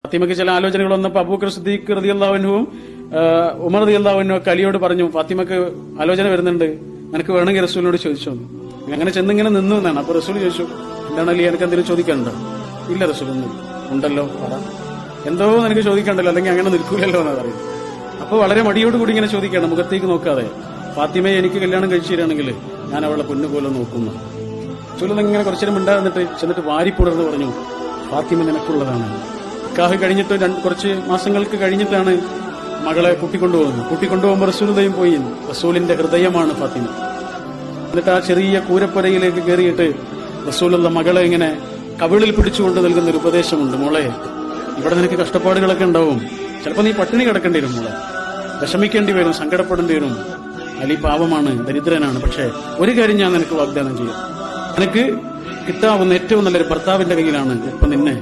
ഫാത്തിമയ്ക്ക് ചില ആലോചനകൾ വന്നപ്പോൾ അബൂബക്കർ സിദ്ദീഖ് റളിയല്ലാഹു അൻഹുവും ഉമർ റളിയല്ലാഹു അൻഹു ഒക്കെ അലിയോട് പറഞ്ഞു, ഫാത്തിമക്ക് ആലോചന വരുന്നുണ്ട്, നിനക്ക് വേണമെങ്കിൽ റസൂലിനോട് ചോദിച്ചോ. അങ്ങനെ ചെന്നിങ്ങനെ നിന്നു എന്നാണ്. അപ്പൊ റസൂൽ ചോദിച്ചു, എന്താണ് അലി, എനിക്ക് എന്തെങ്കിലും ചോദിക്കാനുണ്ടോ? ഇല്ല റസൂലൊന്നും ഉണ്ടല്ലോ, പറ, എന്തോ നിനക്ക് ചോദിക്കണ്ടല്ലോ, അല്ലെങ്കിൽ അങ്ങനെ നിൽക്കൂലല്ലോ എന്നാ പറയുന്നത്. അപ്പൊ വളരെ മടിയോടുകൂടി ഇങ്ങനെ ചോദിക്കുകയാണ്, മുഖത്തേക്ക് നോക്കാതെ, ഫാത്തിമയെ എനിക്ക് കല്യാണം കഴിച്ചു തരികയാണെങ്കിൽ ഞാൻ അവളെ പൊന്നുപോലെ നോക്കുന്നു. റസൂൽ ഇങ്ങനെ കുറച്ചേരം മിണ്ടാന്നിട്ട് ചെന്നിട്ട് വാരിപ്പുടർന്ന് പറഞ്ഞു, ഫാത്തിമ നിനക്കുള്ളതാണ്. നിക്കാഹ് കഴിഞ്ഞിട്ട് കുറച്ച് മാസങ്ങൾക്ക് കഴിഞ്ഞിട്ടാണ് മകളെ കൂട്ടിക്കൊണ്ടുപോകുമ്പോൾ റസൂലുള്ളയും പോയി. റസൂലിന്റെ ഹൃദയമാണ് ഫാത്തിമ. എന്നിട്ട് ആ ചെറിയ കൂരപ്പുരയിലേക്ക് കയറിയിട്ട് റസൂലുള്ള മകളെ ഇങ്ങനെ കവിളിൽ പിടിച്ചുകൊണ്ട് നൽകുന്ന ഒരു ഉപദേശമുണ്ട്. മോളെ, ഇവിടെ നിനക്ക് കഷ്ടപ്പാടുകളൊക്കെ ഉണ്ടാവും, ചിലപ്പോൾ നീ പട്ടിണി കിടക്കേണ്ടി വരും, മോളെ വിഷമിക്കേണ്ടി വരും, സങ്കടപ്പെടേണ്ടി വരും. അലി പാവമാണ്, ദരിദ്രനാണ്, പക്ഷേ ഒരു കാര്യം ഞാൻ നിനക്ക് വാഗ്ദാനം ചെയ്യും, നിനക്ക് കിട്ടാവുന്ന ഏറ്റവും നല്ലൊരു ഭർത്താവിന്റെ കയ്യിലാണ് ഇപ്പൊ നിന്നെ